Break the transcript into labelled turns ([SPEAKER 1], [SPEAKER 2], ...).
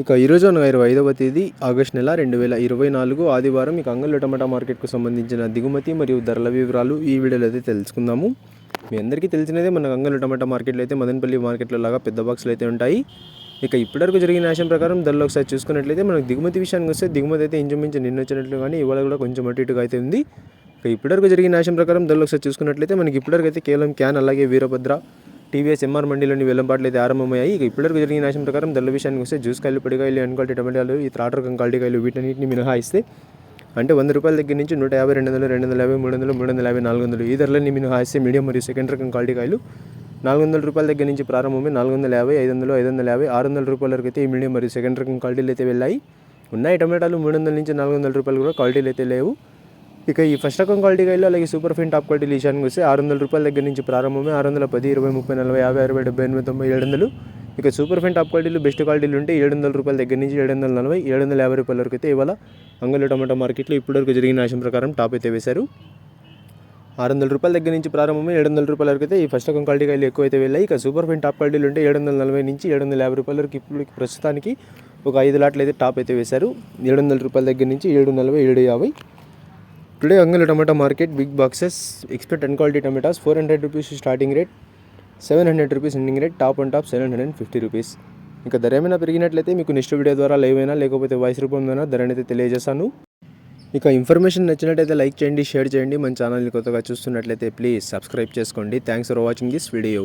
[SPEAKER 1] ఇక ఈరోజు అనగా 25వ తేదీ ఆగస్టు నెల 2024 ఆదివారం ఇక అంగళ్ళు టమాటా మార్కెట్కు సంబంధించిన దిగుమతి మరియు ధరల వివరాలు ఈ వీడియోలో అయితే తెలుసుకుందాము. మీ అందరికీ తెలిసినదే మన అంగళ్ళు టమాటా మార్కెట్లో అయితే మదనపల్లి మార్కెట్లో లాగా పెద్ద బాక్సులు అయితే ఉంటాయి. ఇక ఇప్పటివరకు జరిగిన న్యాయం ప్రకారం ధరలు ఒకసారి చూసుకున్నట్లయితే మనకు దిగుమతి విషయానికి వస్తే దిగుమతి అయితే ఇంచుమించు నిన్న వచ్చినట్లు కానీ ఇవాళ కూడా కొంచెం అటు ఇటుగా అయితే ఉంది. ఇక ఇప్పటివరకు జరిగిన న్యాయం ప్రకారం ధరలు ఒకసారి చూసుకున్నట్లయితే మనకి ఇప్పటివరకు అయితే కేవలం క్యాన్ అలాగే వీరభద్ర టీవీఎస్ ఎంఆర్ మండీలోని వెల్లంపాట్లు అయితే ఆరంభమయ్యాయి. ఇక ఇప్పటివరకు జరిగిన న్యాయం ప్రకారం ధరల విషయానికి వస్తే జ్యూస్ కాయలు, పొడికాయలు, ఎన్క్వాలిటీ టమాటాలు, ఈ త్రాట రకం క్వాలిటీ కాయలు వీటన్నిటిని మినహాయిస్తే అంటే ₹100 దగ్గర నుంచి 150, 200, 250, 300, 350, 400 ఈ ధరలన్నీ మినహాయిస్తే మీడియం మరియు సెకండ్ రకం క్వాలిటీ కాయలు ₹400 దగ్గర నుంచి ప్రారంభమై 450, 500, 550, ₹600 వరకు అయితే ఈ మీడియం మరియు సెకండ్ రకం క్వాలిటీలు అయితే వెళ్ళాయి. ఉన్నాయి టమాటాలు ₹300 నుంచి ₹400 కూడా క్వాలిటీలు అయితే లేవు. ఇక ఈ ఫస్ట్ రకం క్వాలిటీ కాయలు అలాగే సూపర్ ఫైన్ టాప్ క్వాలిటీ విషయానికి వస్తే ₹600 దగ్గర నుంచి ప్రారంభమై 610, 20, 30, 40, 50, 60, 70, 80, 90, 700. ఇక సూపర్ ఫైన్ టాప్ క్వాలిటీలు బెస్ట్ క్వాలిటీలు ఉంటే ₹700 దగ్గర నుంచి ₹740, ₹750 వరకు అయితే ఇవాళ అంగళ్ళు టమాటా మార్కెట్లో ఇప్పటివరకు జరిగిన న్యాయం ప్రకారం టాప్ అయితే వేశారు. ₹600 దగ్గర నుంచి ప్రారంభమై ₹700 వరకు అయితే ఈ ఫస్ట్ రకం క్వాలిటీ కాయలు ఎక్కువ అయితే వెళ్ళాయి. ఇక సూపర్ ఫైన్ టాప్ క్వాలిటీలు ఉంటే ₹740 నుంచి ₹750 వరకు ఇప్పుడు ప్రస్తుతానికి ఒక 5 లాట్లు అయితే టాప్ అయితే వేశారు. ₹700 దగ్గర నుంచి ₹740, ₹750. Today Angallu tomato market big boxes expect and quality tomatoes ₹400 starting rate, ₹700 ending rate, top and top ₹750. ఇంకా ధర ఏమైనా పెరిగినట్లయితే మీకు నెక్స్ట్ వీడియో ద్వారా లైవ్ అయినా లేకపోతే వాయిస్ రూపంలోనా ధరని అయితే తెలియజేస్తాను. ఇక ఇన్ఫర్మేషన్ నచ్చినట్టయితే లైక్ చేయండి, షేర్ చేయండి. మన ఛానల్ని కొత్తగా చూస్తున్నట్లయితే ప్లీజ్ సబ్స్క్రైబ్ చేసుకోండి. Thanks for watching this video.